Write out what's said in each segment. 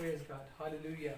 Praise God. Hallelujah.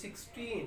16।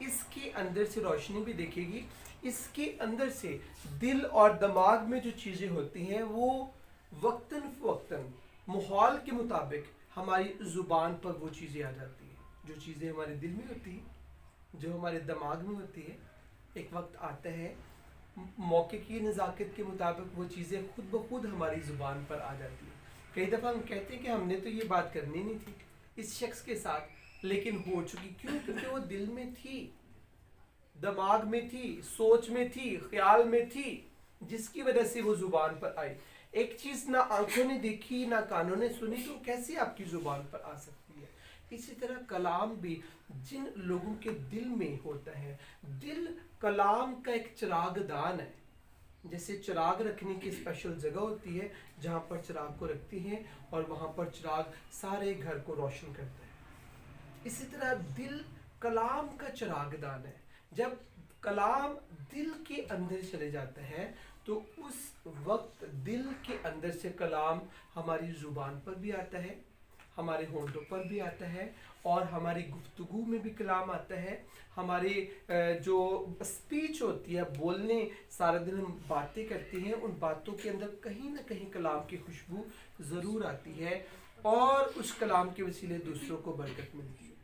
اس کے اندر سے روشنی بھی دیکھے گی، اس کے اندر سے دل اور دماغ میں جو چیزیں ہوتی ہیں وہ وقتاً فوقتاً ماحول کے مطابق ہماری زبان پر وہ چیزیں آ جاتی ہیں۔ جو چیزیں ہمارے دل میں ہوتی ہیں، جو ہمارے دماغ میں ہوتی ہے، ایک وقت آتا ہے موقع کی نزاکت کے مطابق وہ چیزیں خود بخود ہماری زبان پر آ جاتی ہیں۔ کئی دفعہ ہم کہتے ہیں کہ ہم نے تو یہ بات کرنی نہیں تھی اس شخص کے ساتھ، لیکن ہو چکی، کیوں؟ کیونکہ وہ دل میں تھی، دماغ میں تھی، سوچ میں تھی، خیال میں تھی، جس کی وجہ سے وہ زبان پر آئی۔ ایک چیز نہ آنکھوں نے دیکھی نہ کانوں نے سنی تو کیسے آپ کی زبان پر آ سکتی ہے؟ اسی طرح کلام بھی جن لوگوں کے دل میں ہوتا ہے، دل کلام کا ایک چراغ دان ہے۔ جیسے چراغ رکھنے کی اسپیشل جگہ ہوتی ہے جہاں پر چراغ کو رکھتی ہیں اور وہاں پر چراغ سارے گھر کو روشن کرتا ہے، اسی طرح دل کلام کا چراغ دان ہے۔ جب کلام دل کے اندر چلے جاتا ہے تو اس وقت دل کے اندر سے کلام ہماری زبان پر بھی آتا ہے، ہمارے ہونٹوں پر بھی آتا ہے، اور ہماری گفتگو میں بھی کلام آتا ہے۔ ہماری جو اسپیچ ہوتی ہے، بولنے، سارا دن ہم باتیں کرتے ہیں، ان باتوں کے اندر کہیں نہ کہیں کلام کی خوشبو ضرور آتی ہے، اور اس کلام کے وسیلے دوسروں کو برکت ملتی ہے۔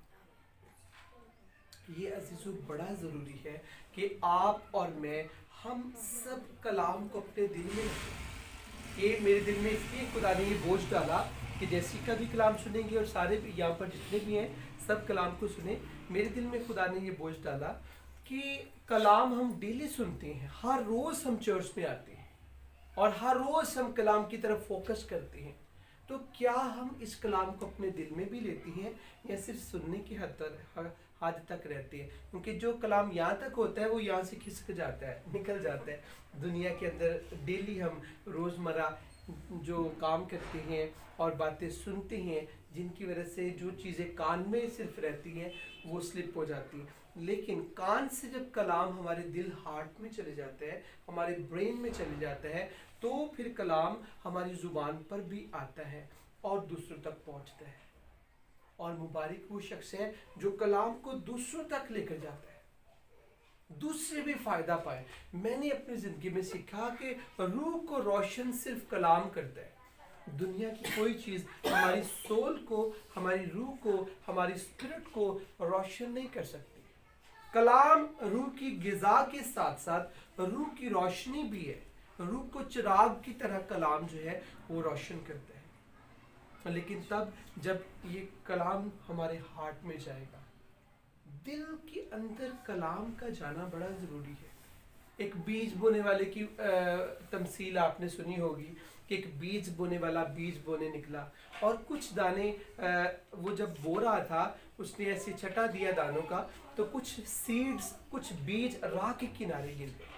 یہ عزیزو بڑا ضروری ہے کہ آپ اور میں ہم سب کلام کو اپنے دل میں رکھیں۔ کہ میرے دل میں اس لیے خدا نے یہ بوجھ ڈالا کہ جیسی کا بھی کلام سنیں گے اور سارے بھی یہاں پر جتنے بھی ہیں سب کلام کو سنیں۔ میرے دل میں خدا نے یہ بوجھ ڈالا کہ کلام ہم ڈیلی سنتے ہیں، ہر روز ہم چرچ میں آتے ہیں اور ہر روز ہم کلام کی طرف فوکس کرتے ہیں، تو کیا ہم اس کلام کو اپنے دل میں بھی لیتے ہیں یا صرف سننے کی حد تک رہتے ہیں؟ کیونکہ جو کلام یہاں تک ہوتا ہے وہ یہاں سے کھسک جاتا ہے، نکل جاتا ہے دنیا کے اندر۔ ڈیلی ہم روزمرہ جو کام کرتے ہیں اور باتیں سنتے ہیں، جن کی وجہ سے جو چیزیں کان میں صرف رہتی ہیں وہ سلپ ہو جاتی ہیں، لیکن کان سے جب کلام ہمارے دل ہارٹ میں چلے جاتا ہے، ہمارے برین میں چلے جاتا ہے، تو پھر کلام ہماری زبان پر بھی آتا ہے اور دوسروں تک پہنچتا ہے۔ اور مبارک وہ شخص ہے جو کلام کو دوسروں تک لے کر جاتا ہے، دوسرے بھی فائدہ پائے۔ میں نے اپنی زندگی میں سیکھا کہ روح کو روشن صرف کلام کرتا ہے۔ دنیا کی کوئی چیز ہماری سول کو، ہماری روح کو، ہماری اسپرٹ کو روشن نہیں کر سکتی۔ کلام روح کی غذا کے ساتھ ساتھ روح کی روشنی بھی ہے۔ روح کو چراغ کی طرح کلام جو ہے وہ روشن کرتا ہے، لیکن تب جب یہ کلام ہمارے ہارٹ میں جائے گا۔ دل کے اندر کلام کا جانا بڑا ضروری ہے۔ ایک بیج بونے والے کی تمثیل آپ نے سنی ہوگی کہ ایک بیج بونے والا بیج بونے نکلا، اور کچھ دانے وہ جب بو رہا تھا اس نے ایسے چھٹا دیا دانوں کا، تو کچھ سیڈز، کچھ بیج راہ کے کنارے گر گئے،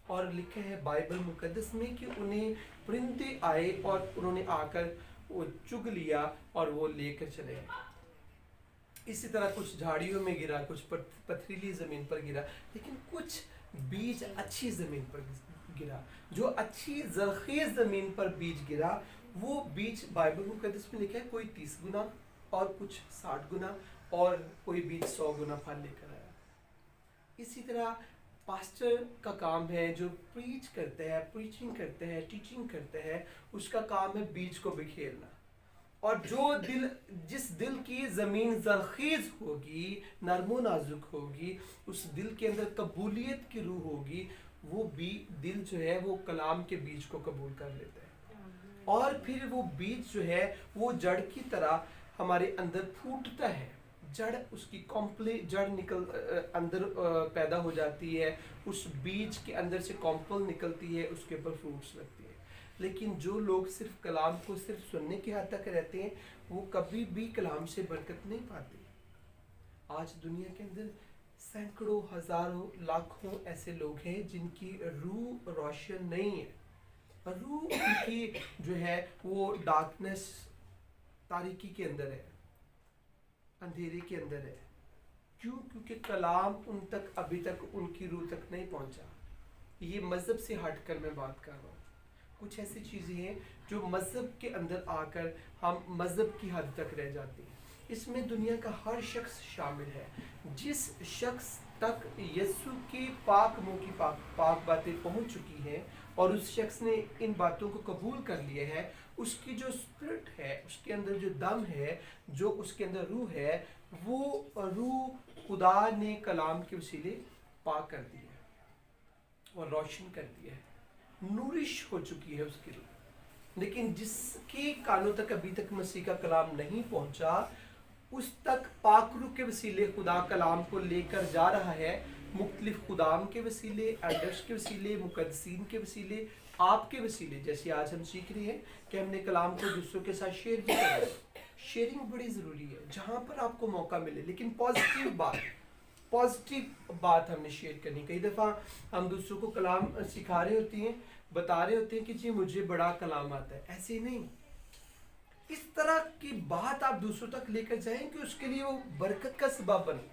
اور لکھا ہے بائبل مقدس میں کہ انہیں پرندے آئے اور انہوں نے آ کر وہ چگ لیا اور وہ لے کر چلے گئے۔ اسی طرح کچھ جھاڑیوں میں گرا، کچھ پتھریلی زمین پر گرا، لیکن کچھ بیج اچھی زمین پر گرا۔ جو اچھی زرخیز زمین پر بیج گرا، وہ بیج بائبل مقدس میں لکھا ہے کوئی 30 گنا اور کچھ 60 گنا، اور کوئی بیج 100 گنا پھل لے کر آیا۔ اسی طرح پاسٹر کا کام ہے جو پریچ کرتا ہے، پریچنگ کرتا ہے، ٹیچنگ کرتا ہے، اس کا کام ہے بیج کو بکھیرنا۔ اور جس دل کی زمین زرخیز ہوگی، نرم و نازک ہوگی، اس دل کے اندر قبولیت کی روح ہوگی، وہ دل جو ہے وہ کلام کے بیج کو قبول کر لیتا ہے، اور پھر وہ بیج جو ہے وہ جڑ کی طرح ہمارے اندر پھوٹتا ہے۔ جڑ اس کی جڑ اندر پیدا ہو جاتی ہے، اس بیج کے اندر سے کمپل نکلتی ہے، اس کے اوپر فروٹس لگتی ہے۔ لیکن جو لوگ صرف کلام کو صرف سننے کی حد تک رہتے ہیں، وہ کبھی بھی کلام سے برکت نہیں پاتے۔ آج دنیا کے اندر سینکڑوں، ہزاروں، لاکھوں ایسے لوگ ہیں جن کی روح روشن نہیں ہے، روح ان کی جو ہے وہ ڈارکنس، تاریکی کے اندر ہے، اندھیرے کے اندر ہے۔ کیوں؟ کیونکہ کلام ان تک ابھی تک ان کی روح تک نہیں پہنچا۔ یہ مذہب سے ہٹ کر میں بات کر رہا ہوں۔ کچھ ایسی چیزیں ہیں جو مذہب کے اندر آ کر ہم مذہب کی حد تک رہ جاتے ہیں۔ اس میں دنیا کا ہر شخص شامل ہے. جس شخص تک یسوع کی پاک منہ کی پاک باتیں پہنچ چکی ہیں اور اس شخص نے ان باتوں کو قبول کر لیے ہے، اس کی جو اسپرٹ ہے، اس کے اندر جو دم ہے، جو اس کے اندر روح ہے، وہ روح خدا نے کلام کے وسیلے پاک کر دی ہے اور روشن کر دیا ہے، نورش ہو چکی ہے اس کی روح. لیکن جس کے کانوں تک ابھی تک مسیح کا کلام نہیں پہنچا، اس تک پاک روح کے وسیلے خدا کلام کو لے کر جا رہا ہے، مختلف خدام کے وسیلے، ایلڈرز کے وسیلے، مقدسین کے وسیلے، آپ کے وسیلے. جیسے آج ہم سیکھ رہے ہیں کہ ہم نے کلام کو دوسروں کے ساتھ شیئر بھی کرنا ہے. شیئرنگ بڑی ضروری ہے جہاں پر آپ کو موقع ملے، لیکن پازیٹیو بات ہم نے شیئر کرنی. کئی دفعہ ہم دوسروں کو کلام سکھا رہے ہوتے ہیں، بتا رہے ہوتے ہیں کہ جی مجھے بڑا کلام آتا ہے. ایسے نہیں، اس طرح کی بات آپ دوسروں تک لے کر جائیں کہ اس کے لیے وہ برکت کا سبب بنے.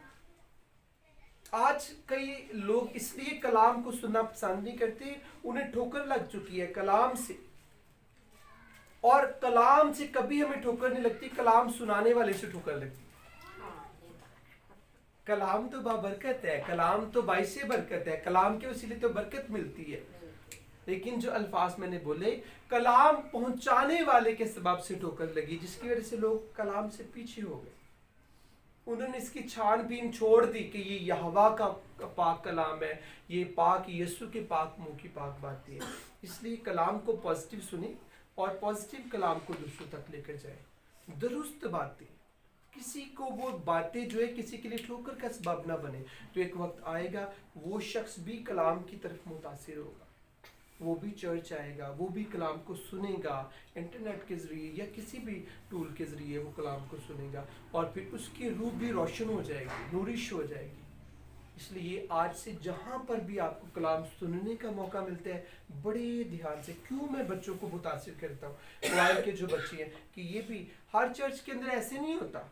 آج کئی لوگ اس لیے کلام کو سننا پسند نہیں کرتے، انہیں ٹھوکر لگ چکی ہے کلام سے. اور کلام سے کبھی ہمیں ٹھوکر نہیں لگتی، کلام سنانے والے سے ٹھوکر لگتی. کلام تو بابرکت ہے، کلام تو باعث برکت ہے، کلام کے وسیلے تو برکت ملتی ہے. لیکن جو الفاظ میں نے بولے، کلام پہنچانے والے کے سبب سے ٹھوکر لگی، جس کی وجہ سے لوگ کلام سے پیچھے ہو گئے. انہوں نے اس کی چھان بین چھوڑ دی کہ یہ یہوہ کا پاک کلام ہے، یہ پاک یسوع کے پاک منہ کی پاک باتیں ہیں. اس لیے کلام کو پازیٹیو سنیں اور پازیٹیو کلام کو دوسروں تک لے کر جائیں. درست باتیں، کسی کو وہ باتیں جو ہے کسی کے لیے ٹھوکر کا سبب نہ بنے. تو ایک وقت آئے گا وہ شخص بھی کلام کی طرف متاثر ہوگا، وہ بھی چرچ آئے گا، وہ بھی کلام کو سنے گا، انٹرنیٹ کے ذریعے یا کسی بھی ٹول کے ذریعے وہ کلام کو سنے گا، اور پھر اس کی روح بھی روشن ہو جائے گی، نورش ہو جائے گی. اس لیے آج سے جہاں پر بھی آپ کو کلام سننے کا موقع ملتا ہے، بڑے دھیان سے. کیوں میں بچوں کو متاثر کرتا ہوں، قرآن کے جو بچے ہیں، کہ یہ بھی ہر چرچ کے اندر ایسے نہیں ہوتا.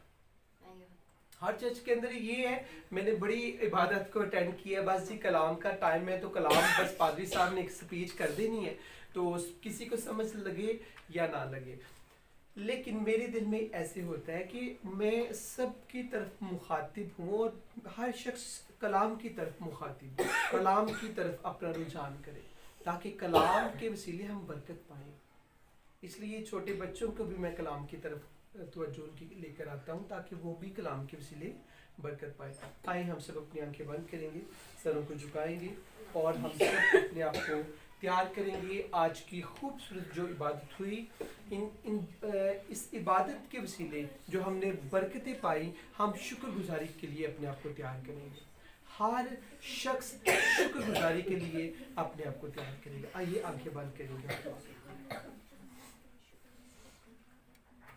ہر چرچ کے اندر یہ ہے، میں نے بڑی عبادت کو اٹینڈ کیا، بس جی کلام کا ٹائم ہے تو کلام بس پادری صاحب نے ایک سپیچ کر دینی ہے، تو کسی کو سمجھ لگے یا نہ لگے. لیکن میرے دل میں ایسے ہوتا ہے کہ میں سب کی طرف مخاطب ہوں، اور ہر شخص کلام کی طرف مخاطب ہوں، کلام کی طرف اپنا رجحان کرے، تاکہ کلام کے وسیلے ہم برکت پائیں. اس لیے چھوٹے بچوں کو بھی میں کلام کی طرف توجہ کی لے کر آتا ہوں، تاکہ وہ بھی کلام کے وسیلے برکت پائے. آئیں ہم سب اپنی آنکھیں بند کریں گے، سروں کو جھکائیں گے، اور ہم سب اپنے آپ کو تیار کریں گے آج کی خوبصورت جو عبادت ہوئی. اس عبادت کے وسیلے جو ہم نے برکتیں پائی، ہم شکر گزاری کے لیے اپنے آپ کو تیار کریں گے. ہر شخص شکر گزاری کے لیے اپنے آپ کو تیار کرے گا. آئیے آنکھیں بند کریں گے.